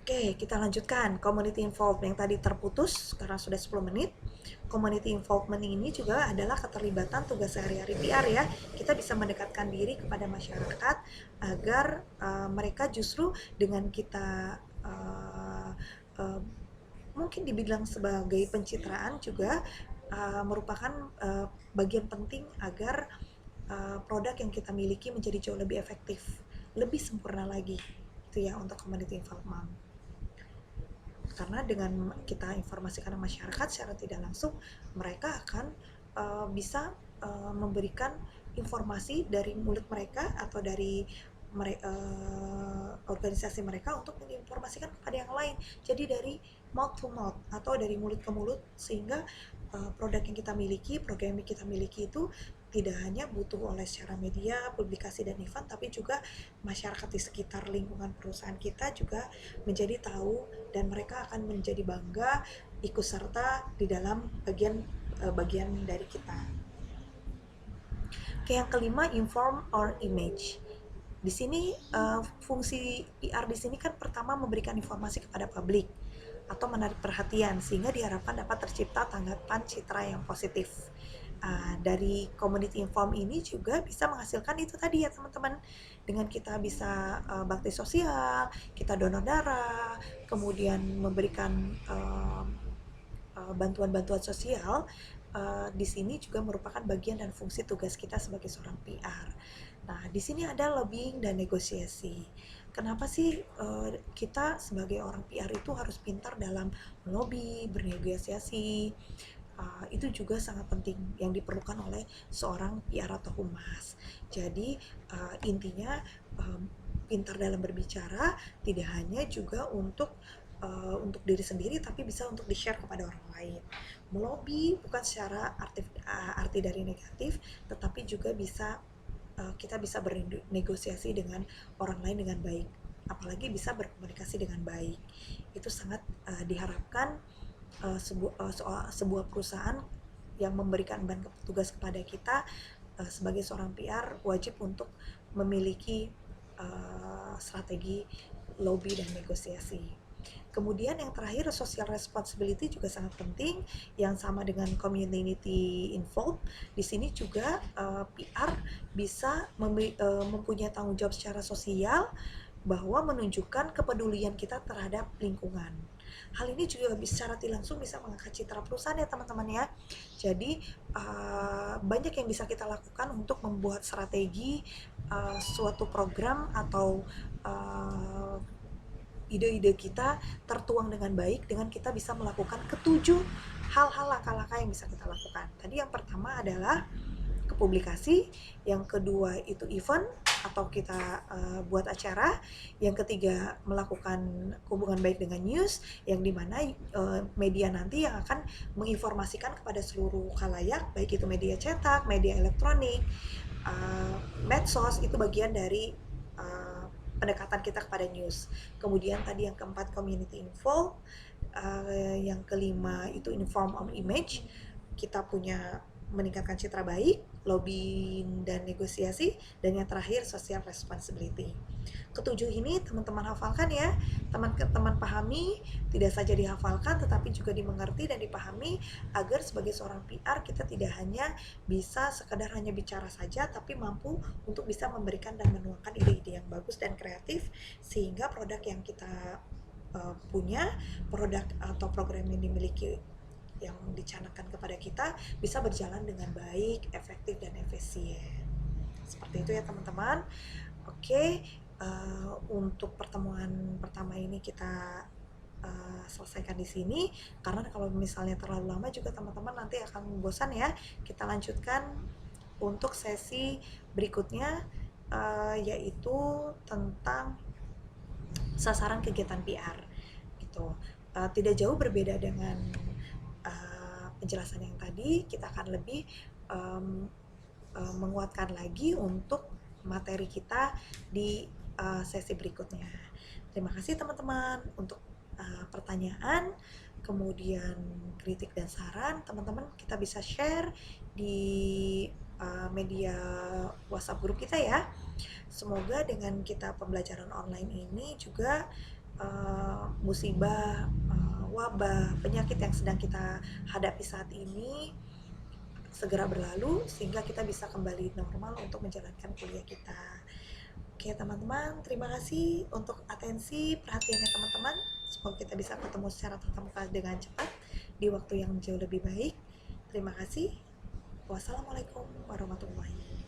Oke, kita lanjutkan community involvement yang tadi terputus karena sudah 10 menit. Community involvement ini juga adalah keterlibatan tugas sehari-hari PR ya. Kita bisa mendekatkan diri kepada masyarakat agar mereka justru dengan kita mungkin dibilang sebagai pencitraan juga merupakan bagian penting agar produk yang kita miliki menjadi jauh lebih efektif, lebih sempurna lagi. Itu ya untuk community involvement. Karena dengan kita informasikan ke masyarakat secara tidak langsung, mereka akan bisa memberikan informasi dari mulut mereka atau dari organisasi mereka untuk menginformasikan kepada yang lain. Jadi dari mouth to mouth atau dari mulut ke mulut, sehingga produk yang kita miliki, program yang kita miliki itu tidak hanya butuh oleh secara media, publikasi dan event, tapi juga masyarakat di sekitar lingkungan perusahaan kita juga menjadi tahu dan mereka akan menjadi bangga ikut serta di dalam bagian dari kita. Oke, yang kelima, inform or image. Di sini fungsi PR di sini kan pertama memberikan informasi kepada publik atau menarik perhatian sehingga diharapkan dapat tercipta tanggapan citra yang positif. Dari community inform ini juga bisa menghasilkan itu tadi ya teman-teman, dengan kita bisa bakti sosial, kita donor darah, kemudian memberikan bantuan-bantuan sosial. Di sini juga merupakan bagian dan fungsi tugas kita sebagai seorang PR. Nah, di sini ada lobbying dan negosiasi. Kenapa sih kita sebagai orang PR itu harus pintar dalam lobby, bernegosiasi? Itu juga sangat penting yang diperlukan oleh seorang PR atau humas. Jadi intinya pintar dalam berbicara tidak hanya juga untuk diri sendiri, tapi bisa untuk di-share kepada orang lain. Melobi bukan secara arti dari negatif, tetapi juga bisa kita bisa bernegosiasi dengan orang lain dengan baik, apalagi bisa berkomunikasi dengan baik. Itu sangat diharapkan sebuah perusahaan yang memberikan tugas kepada kita sebagai seorang PR wajib untuk memiliki strategi lobby dan negosiasi. Kemudian yang terakhir, social responsibility juga sangat penting, yang sama dengan community involved. Di sini juga PR bisa mempunyai tanggung jawab secara sosial bahwa menunjukkan kepedulian kita terhadap lingkungan. Hal ini juga secara tidak langsung bisa mengangkat citra perusahaan ya teman-teman ya. Jadi banyak yang bisa kita lakukan untuk membuat strategi suatu program atau ide-ide kita tertuang dengan baik dengan kita bisa melakukan ketujuh hal-hal langkah-langkah yang bisa kita lakukan. Tadi yang pertama adalah ke publikasi, yang kedua itu event atau kita buat acara, yang ketiga melakukan hubungan baik dengan news, yang dimana media nanti yang akan menginformasikan kepada seluruh khalayak, baik itu media cetak, media elektronik, medsos, itu bagian dari pendekatan kita kepada news. Kemudian tadi yang keempat community info, yang kelima itu inform on image, kita punya meningkatkan citra baik, lobbying dan negosiasi, dan yang terakhir social responsibility. Ketujuh ini teman-teman hafalkan ya, teman-teman pahami, tidak saja dihafalkan tetapi juga dimengerti dan dipahami agar sebagai seorang PR kita tidak hanya bisa sekedar hanya bicara saja, tapi mampu untuk bisa memberikan dan menuangkan ide-ide yang bagus dan kreatif sehingga produk yang kita punya, produk atau program yang dimiliki yang dicanangkan kepada kita bisa berjalan dengan baik, efektif dan efisien. Seperti itu ya teman-teman. Oke, untuk pertemuan pertama ini kita selesaikan di sini karena kalau misalnya terlalu lama juga teman-teman nanti akan bosan ya. Kita lanjutkan untuk sesi berikutnya yaitu tentang sasaran kegiatan PR gitu. Tidak jauh berbeda dengan penjelasan yang tadi, kita akan lebih menguatkan lagi untuk materi kita di sesi berikutnya. Terima kasih teman-teman untuk pertanyaan, kemudian kritik dan saran. Teman-teman kita bisa share di media WhatsApp grup kita ya. Semoga dengan kita pembelajaran online ini juga musibah, wabah, penyakit yang sedang kita hadapi saat ini segera berlalu sehingga kita bisa kembali normal untuk menjalankan kuliah kita. Oke teman-teman, terima kasih untuk atensi perhatiannya teman-teman. Semoga kita bisa ketemu secara tatap muka dengan cepat di waktu yang jauh lebih baik. Terima kasih. Wassalamualaikum warahmatullahi wabarakatuh.